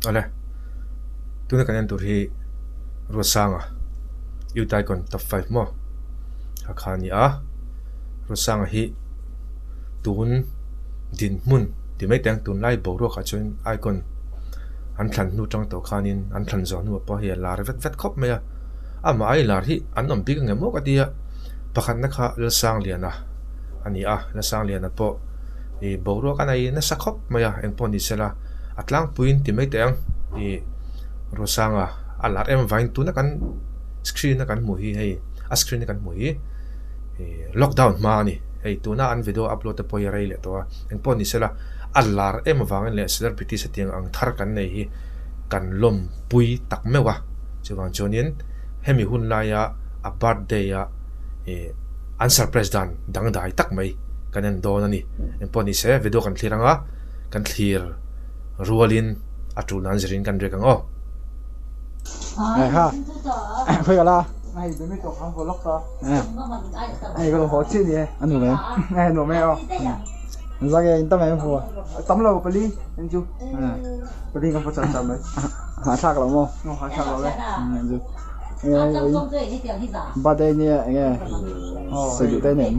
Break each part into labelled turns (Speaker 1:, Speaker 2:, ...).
Speaker 1: ole tuna kanen tur hi rosanga yutai kon top 5 mo akhani a rosanga hi tun din mun ti mai tang tun lai bo ro kha chuan icon an thlan nu tang to khanin an thlan zo nu pa hi lar vet vet khop me a ma ai lar hi an om big nge mo ka dia pakhat na kha la sang liana ani a la sang liana po e bo ro ka nai na sakhop me ya eng pon ni sela atlang puin ti mai tang e rosanga alar em vain tu na kan screen na kan mu hi hei a screen na kan mu hi lockdown ma ni hei tu na an video upload te poi rei le to eng pon ni sela alar em wangen le celebrity setting ang thar kan nei hi kan lom pui tak mewa chuwang chonin hemi hun la ya a birthday ya an surprise dan dang dai tak mai kanen don ani eng pon ni se video kan thiranga kan thir rualin atu nan zirin kan rekang o
Speaker 2: này ha phải cả la
Speaker 3: này để mấy chỗ không có lóc to
Speaker 2: nè
Speaker 3: này có hồ chiên gì
Speaker 2: ăn được mấy
Speaker 3: này nổ mèo
Speaker 2: ra cái tấm em phù
Speaker 3: tấm lầu bali anh chú
Speaker 2: nè
Speaker 3: bali không có chặt chặt đấy
Speaker 2: hả sạc lắm không
Speaker 3: nó hả chặt rồi đấy
Speaker 2: anh chú ba đây nè nghe sử dụng đây nè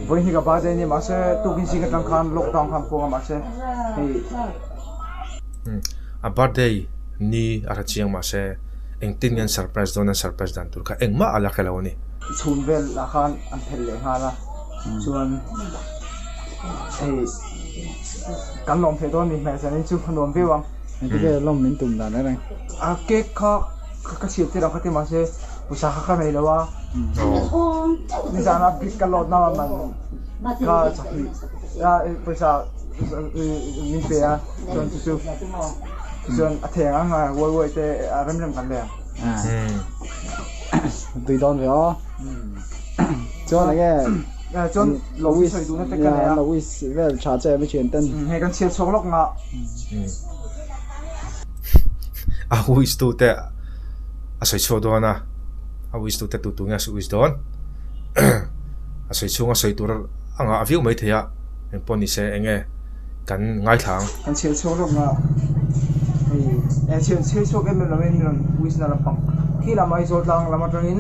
Speaker 3: với những cái ba đây này mà sẽ tu kinh sĩ cái tăng khăn lockdown khăn phố mà sẽ thì
Speaker 1: a birthday ni ara chiang ma se eng tin yan surprise don surprise dan tur kha eng ma ala khelo ni
Speaker 3: chun vel là khăn ăn thèn lệ ha la chuan thì cắn lồng thế thôi mình mẹ sẽ nên chụp phần lồng view
Speaker 2: cái cái lông mình tùng là này
Speaker 3: à cái cái chiếc thế nào cái mà sẽ buổi sáng khai này là waนี่จะนับกิจกันหลอดน้ำมันก็จะมีบริษัทมีเปียจนจู่จนเถียงกันไงวัยแต่เริ่มกันเลย
Speaker 2: tùy đón phải không cho này cái
Speaker 3: จนเราวิสัยดูนั่นแต่กันเลย
Speaker 2: เราวิสัยแบบชาเจไม่เฉียนต้น
Speaker 3: ให้กันเชียร์ชกลกงะ
Speaker 1: a huis tu te a soi cho do na a huis tu te tu nga su huis don a soi chunga soi tur anga aviu mai thea eng poni se enge kan ngai thang
Speaker 3: กันเชียร์ชกลกงะเชียร์ชกเอ็มเราไม่มีวิสัยนั่นปังที่เราไม่โจทย์ลังเรามาตรงนี้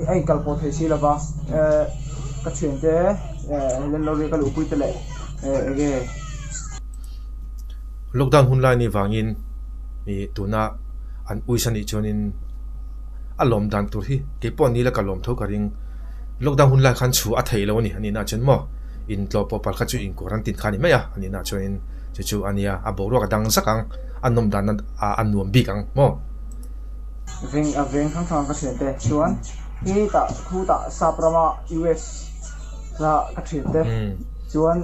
Speaker 3: ไอ้กัลโปเทสิละบ้าก็เชียร์เจ้เล่นเราเรียกกันอุปนิสัยเอ
Speaker 1: lockdown hun lai ni wangin mi tuna an uisan I chonin alom dan tur hi ke pon ni la kalom tho karing lockdown hun lai khan chu a thei lo ni ani na chen mo in tlo po par kha chu in quarantine khani me ya ani na choin chu chu ania a bo ro ka dang sakang anom dan a anuam bi kang mo
Speaker 3: veng khang thang ka chen te chuan hi ta khu ta saprama US la ka chen te chuan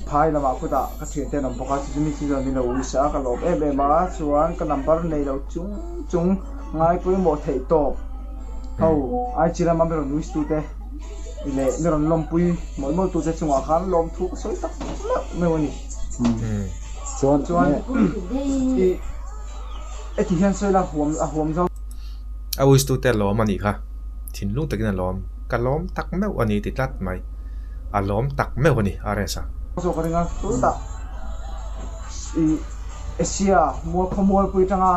Speaker 3: phai lama khu ta ka chen te nam boka chu mi chi ni lo uisa ka lob e ma chuan ka number nei lo chung chung ngai pui mo thei top ho ai chira ma ber nu stu te ile meron lom pui mo tu te chunga khan lom thu soi tak me woni chuanไอ้ที่เห็นสวยละหัวมเจ้า
Speaker 1: a huis tu te lom ani kha thin lu takin a lom ka lom tak meu ani ti tlat mai a lom tak meu ani aresa
Speaker 3: ส่วนกันงานตัวตาเอเชียมัวขโมยปุยจังอ่ะ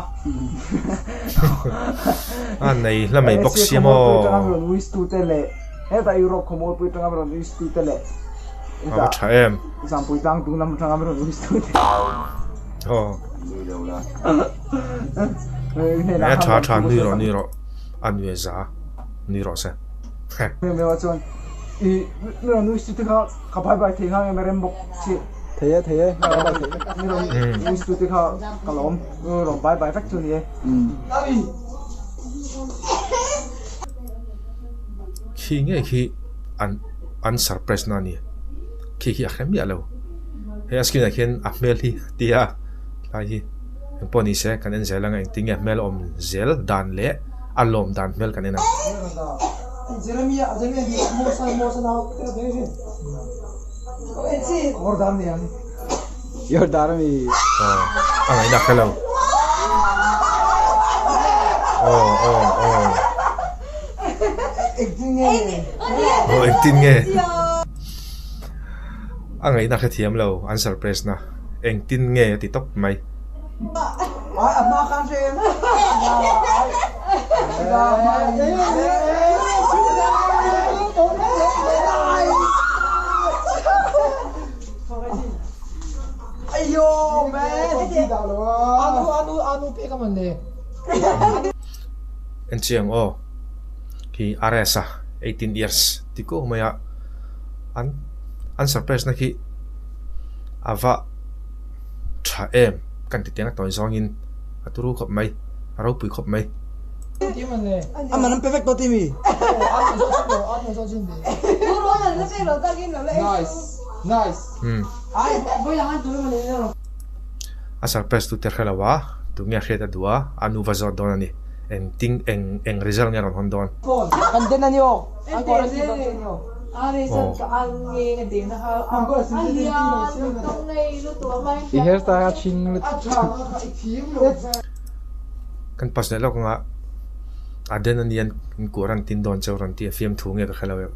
Speaker 1: an nei la mai box si mo
Speaker 3: จังอ่ะเราวิสตูเตเล่เฮ้ยแต่ยุโรปขโมยปุยจังอ่ะเราวิสตูเตเล่
Speaker 1: a cha em
Speaker 3: สามปุยจังตุงน้ำจังอ่ะเราวิสตูเต
Speaker 1: oh e cha ni ro an ye za ni ro se
Speaker 3: ไม่ว่าส่วนเราวิสตูเตเขาขับไปที่ห้างเอเมรินบอกสิ
Speaker 2: thế thế
Speaker 3: เราวิสตูเตเขากระหล่อมเราไปแฟคชูนี่
Speaker 1: khi nghe khi an surprise na ni khi akhem ya lo he askin a khen a mel hi tia lai hi poni se kan en zelanga eng tinge mel om zel dan le alom dan mel kan ena
Speaker 3: Jeremia di mosa na deve Gordon ne yani
Speaker 2: yêu đá mi
Speaker 1: angai na khelo acting nge angai na kha thiam lo an surprise na eng tin nge ti top mai
Speaker 3: mà khăn xem ayo man anu pe ka man le
Speaker 1: en chiang o hi aresa 18 years tiko maya an surprise na ki ava tha em kan ti tiang toy song in aturu khop mai aro pui khop mai
Speaker 3: ti man le aman perfect to timi nice ai voi la han tu man le
Speaker 1: a surprise tu ter khalawa tu nge kheta dua anu va zot don ani eng ting eng result nge ron hon don
Speaker 3: kan den ani o an ko ran ti don ni o
Speaker 2: i her ta ching
Speaker 1: kan pas ne lo nga aden an yan kuran tin don chawran ti fm thu nge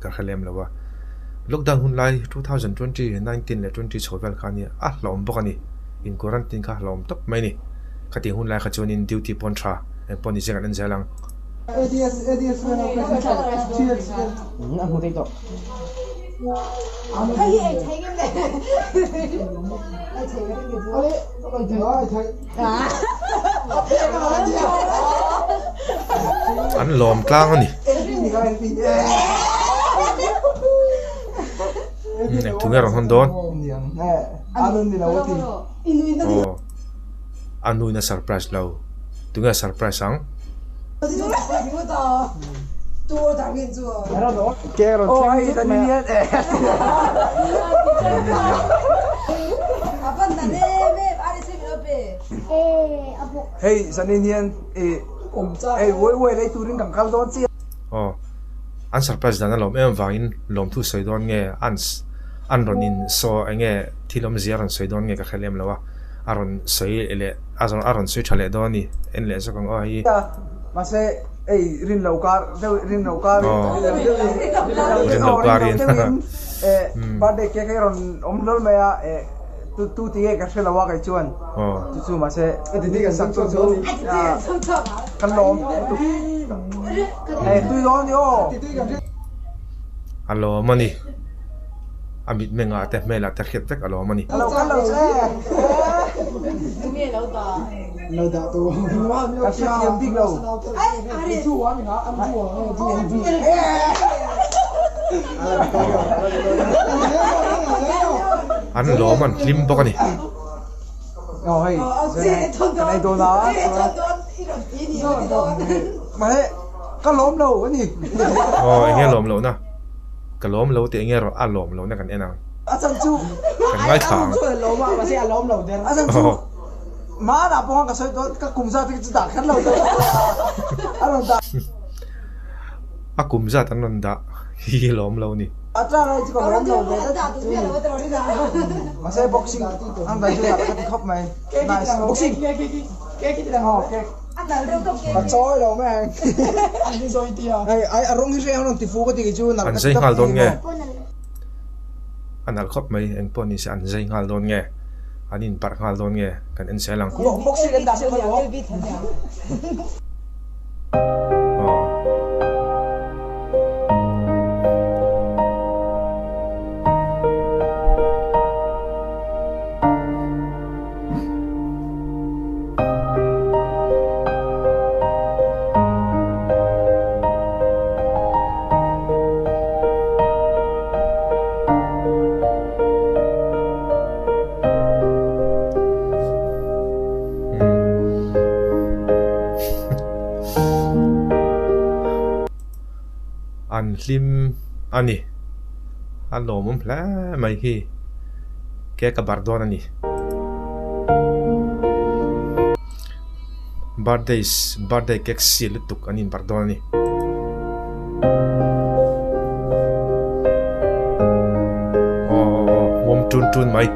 Speaker 1: ka khalem lawa lockdown hun lai 2020 19 le 20 chawal khani a hlom bokani in kuran tin kha hlom top mai ni khati hun lai kha chonin duty pon tha en pon ni jeng an jalang
Speaker 3: ads man an hu dei to
Speaker 1: an lom tlang ani nek thu nge ron hon don anu na surprise lo tu nga surprise ang
Speaker 2: ke ron
Speaker 3: oi ta ni ni hey saninian woi lấy turin kang kal don chi
Speaker 1: an surprise dana lom em wangin lom thu soidon nge an ronin so enge thilom ziaran soidon nge ka khelem lawa aron soi ele aron soi thale doni en le sokang o hi
Speaker 3: mase rin laukar rin laukar birthday cake ron omlol maya tu ti ka shela wa kai chuan chu mase ti ka sak chu kan lom tu don yo
Speaker 1: alo mani amit menga te mela ta khet tek alo mani
Speaker 3: alo kan lo se lâu đã tu các sự kiện big lâu
Speaker 1: an lo man lim bokani
Speaker 3: rồi cái này tôi nói mà thế có lốm đâu cái gì
Speaker 1: nghe lom lo na ka lom lo te nghe ro a lom lo na kan enang
Speaker 3: chân chu
Speaker 1: kan ngai khang
Speaker 3: lốm mà sẽ lốm đâu thế chân chu má đã bong cái sợi đó các cùng ra thì đã khăn lâu rồi anh đã
Speaker 1: akum za tan non da hi lom lo ni
Speaker 3: à ra đây chỉ còn lốm đâu mà sẽ boxing anh phải chơi cái khóc mày nice boxing cái đang học cái anh soi đâu mấy anh soi tia ai rong hi reo nó thì phú cái gì chứ
Speaker 1: an zai ngal don nge an al khop mai eng pon ni se an zai ngal don nge anin par ngal don nge kan en selang
Speaker 3: boxing anh đã chơi
Speaker 1: an hlim ani an lomum hle mai hi ke ka bardon ani birthday cake si lutuk anin bardon ani mom tun mai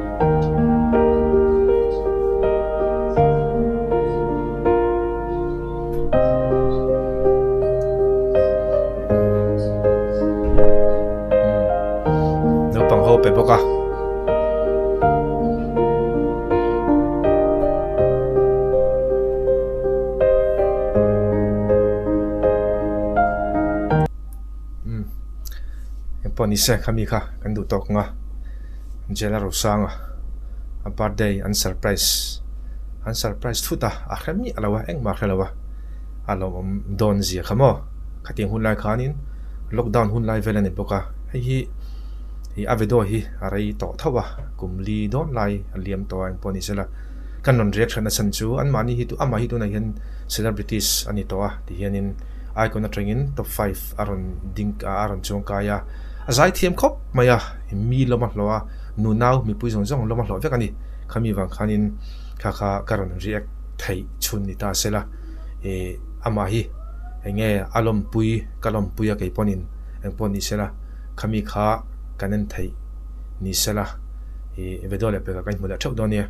Speaker 1: pe boka eng pon ni se khami kha kan du tok nga jela ro sanga a birthday an surprise thuta a khami alawa eng ma khalawa alom don zia khamo khating hun lai khanin lockdown hun lai velani boka hi avedo hi arai to thawa kumli don lai aliam to eng pon ni sela kan non reaction na san chu an mani hi tu ama hi tu na hian celebrities ani to a ti hianin icon na trengin top 5 aron ding aron chong kaya azai thiam khop maya mi loma hloa nu naw mi pui zong zong loma hlo vek ani khami wang khanin kha karon react thei chun ni ta sela ama hi enge alom pui kalom puya ke ponin eng pon ni sela khami kha kanen thei ni sela vedole pe ka kan mu da thau donia